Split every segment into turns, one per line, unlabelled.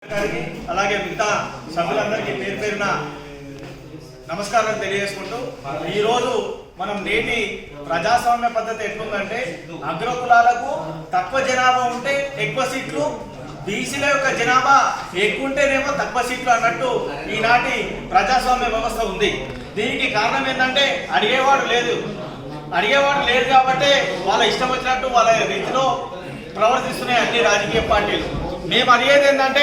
గారికి అలాగే మిగతా సభ్యులందరికీ పేరు పేరున నమస్కారాలు తెలియజేసుకుంటూ ఈరోజు మనం నేటి ప్రజాస్వామ్య పద్ధతి ఎట్లుందంటే అగ్రకులాలకు తక్కువ జనాభా ఉంటే ఎక్కువ సీట్లు, బీసీల యొక్క జనాభా ఎక్కువ ఉంటేనేమో తక్కువ సీట్లు అన్నట్టు ఈనాటి ప్రజాస్వామ్య వ్యవస్థ ఉంది. దీనికి కారణం ఏంటంటే అడిగేవాడు లేదు కాబట్టి వాళ్ళ ఇష్టం వచ్చినట్టు వాళ్ళ రీతిలో ప్రవర్తిస్తున్నాయి అన్ని రాజకీయ పార్టీలు. మేము అడిగేది ఏంటంటే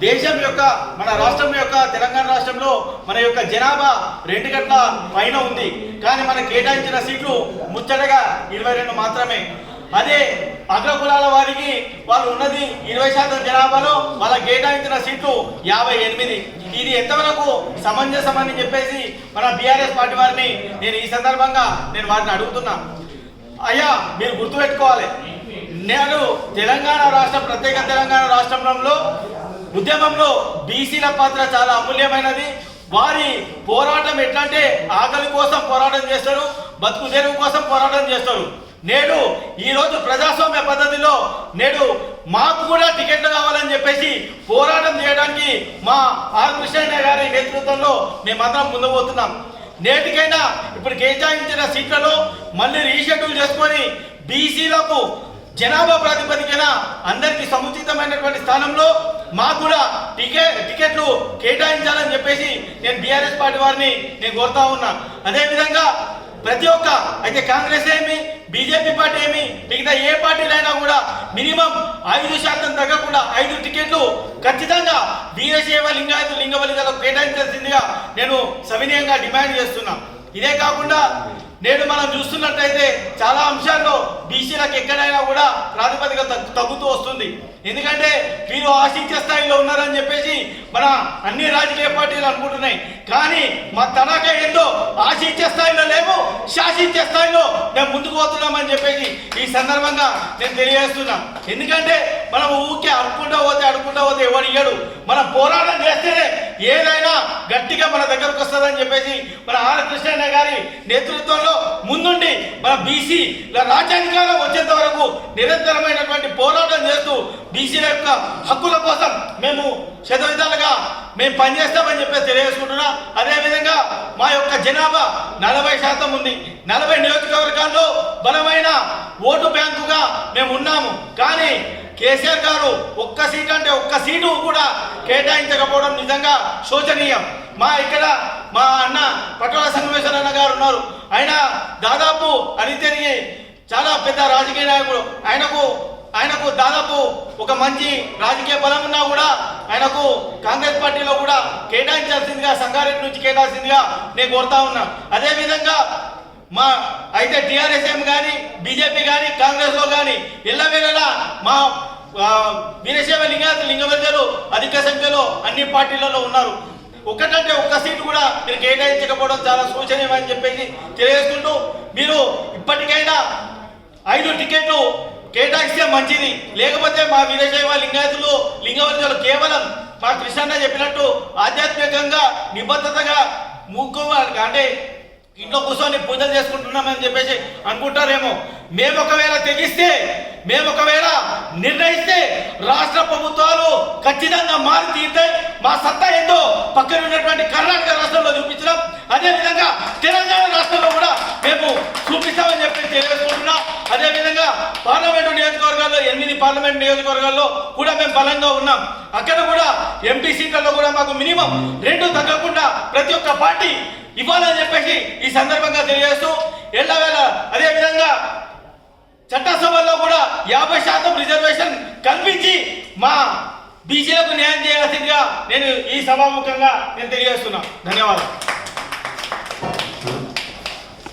దేశం యొక్క మన రాష్ట్రం యొక్క తెలంగాణ రాష్ట్రంలో మన యొక్క జనాభా 2 గంటల పైన ఉంది, కానీ మనకు కేటాయించిన సీట్లు ముచ్చటగా 22 మాత్రమే. అదే అగ్రకులాల వారికి వాళ్ళు ఉన్నది 20% జనాభాలో వాళ్ళకి కేటాయించిన సీట్లు 58. ఇది ఎంతవరకు సమంజసమని చెప్పేసి మన బీఆర్ఎస్ పార్టీ వారిని నేను ఈ సందర్భంగా వారిని అడుగుతున్నా. అయ్యా, మీరు గుర్తుపెట్టుకోవాలి, నేను తెలంగాణ రాష్ట్రం ప్రత్యేక తెలంగాణ రాష్ట్రంలో ఉద్యమంలో బీసీల పాత్ర చాలా అమూల్యమైనది. వారి పోరాటం ఎట్లా అంటే ఆకలి కోసం పోరాటం చేస్తారు, బతుకు తెరువు కోసం పోరాటం చేస్తారు. నేడు ఈరోజు ప్రజాస్వామ్య పద్ధతిలో నేడు మాకు కూడా టికెట్లు కావాలని చెప్పేసి పోరాటం చేయడానికి మా ఆర్ కృష్ణయ్య గారి నేతృత్వంలో మేమందరం ముందు పోతున్నాం. నేటికైనా ఇప్పుడు కేటాయించిన సీట్లలో మళ్ళీ రీషెడ్యూల్ చేసుకొని బీసీలకు జనాభా ప్రాతిపదికన అందరికీ సముచితమైనటువంటి స్థానంలో మాకు కూడా టికెట్లు కేటాయించాలని చెప్పేసి నేను బీఆర్ఎస్ పార్టీ వారిని కోరుతా ఉన్నా. అదేవిధంగా ప్రతి ఒక్క అయితే కాంగ్రెస్ ఏమి, బీజేపీ పార్టీ ఏమి, మిగతా ఏ పార్టీలైనా కూడా మినిమం 5% తగ్గకుండా 5 టికెట్లు ఖచ్చితంగా వీరశైవ లింగాయతు లింగబలిజలకు కేటాయించాల్సిందిగా నేను సవినయంగా డిమాండ్ చేస్తున్నా. ఇదే కాకుండా నేడు మనం చూస్తున్నట్టయితే చాలా అంశాల్లో బీసీలకు ఎక్కడైనా కూడా ప్రాతిపదిక తగ్గుతూ వస్తుంది. ఎందుకంటే వీరు ఆశించే స్థాయిలో ఉన్నారని చెప్పేసి మన అన్ని రాజకీయ పార్టీలు అనుకుంటున్నాయి, కానీ మా తనఖా ఏందో ఆశించే స్థాయిలో లేవు, శాసించే స్థాయిలో మేము ముందుకు పోతున్నామని చెప్పేసి ఈ సందర్భంగా నేను తెలియజేస్తున్నా. ఎందుకంటే మనం ఊరికే అడుక్కుంటూ పోతే ఎవరు ఇయ్యడు. మనం పోరాటం చేస్తేనే ఏదైనా గట్టిగా మన దగ్గరకు వస్తుందని చెప్పేసి మన ఆర్ కృష్ణయ్య గారి నేతృత్వంలో ముందుండి మన బీసీ రాజ్యాధికారం వచ్చేంత వరకు నిరంతరమైనటువంటి పోరాటం చేస్తూ బీసీల యొక్క హక్కుల కోసం మేము శతవిధాలుగా మేము పనిచేస్తామని చెప్పేసి తెలియజేసుకుంటున్నా. అదేవిధంగా మా యొక్క జనాభా 40% ఉంది. 40 నియోజకవర్గాల్లో బలమైన ఓటు బ్యాంకుగా మేము ఉన్నాము. కానీ కేసీఆర్ గారు ఒక్క సీటు కూడా కేటాయించకపోవడం నిజంగా శోచనీయం. మా అన్న పటోల సంగమేశ్వర అన్న గారు ఉన్నారు. ఆయన దాదాపు అనితేరికి చాలా పెద్ద రాజకీయ నాయకుడు. ఆయనకు దాదాపు ఒక మంచి రాజకీయ బలం ఉన్నా కూడా ఆయనకు కాంగ్రెస్ పార్టీలో కూడా కేటాయించాల్సిందిగా, సంగారెడ్డి నుంచి కేటాయించాల్సిందిగా నేను కోరుతా ఉన్నా. అదేవిధంగా అయితే టీఆర్ఎస్ఎం కానీ, బీజేపీ కానీ, కాంగ్రెస్లో కానీ ఎల్లవేళలా మా వీరశైవ లింగవర్గలు అధిక సంఖ్యలో అన్ని పార్టీలలో ఉన్నారు. ఒక్క సీటు కూడా మీరు కేటాయించకపోవడం చాలా శోచనీయమని చెప్పేసి తెలియజేస్తుంటూ, మీరు ఇప్పటికైనా 5 టికెట్లు కేటాయిస్తే మంచిది. లేకపోతే మా వీరశైవ లింగవర్గలు కేవలం మా కృష్ణన్న చెప్పినట్టు ఆధ్యాత్మికంగా నిబద్ధతగా అంటే ఇంట్లో కూర్చొని పూజలు చేసుకుంటున్నామని చెప్పేసి అనుకుంటారేమో. మేము ఒకవేళ నిర్ణయిస్తే రాష్ట్ర ప్రభుత్వాలు ఖచ్చితంగా మారి తీరుతాయి. మా సత్తా ఏందో పక్కన ఉన్నటువంటి కర్ణాటక రాష్ట్రంలో చూపించడం, అదేవిధంగా తెలంగాణ రాష్ట్రంలో కూడా మేము చూపిస్తామని చెప్పి తెలియజేసుకుంటున్నాం. అదేవిధంగా పార్లమెంటు నియోజకవర్గాల్లో 8 పార్లమెంట్ నియోజకవర్గాల్లో కూడా మేము బలంగా ఉన్నాం. అక్కడ కూడా ఎంపీ సీట్లలో కూడా మాకు మినిమం 2 తగ్గకుండా ప్రతి ఒక్క పార్టీ ఇవ్వాలని చెప్పేసి ఈ సందర్భంగా తెలియజేస్తూ ఎల్లవేళ అదేవిధంగా చట్టసభల్లో కూడా 50% రిజర్వేషన్ కల్పించి మా బీసీలకు న్యాయం చేయాల్సిందిగా నేను ఈ సభాముఖంగా తెలియజేస్తున్నా. ధన్యవాదాలు.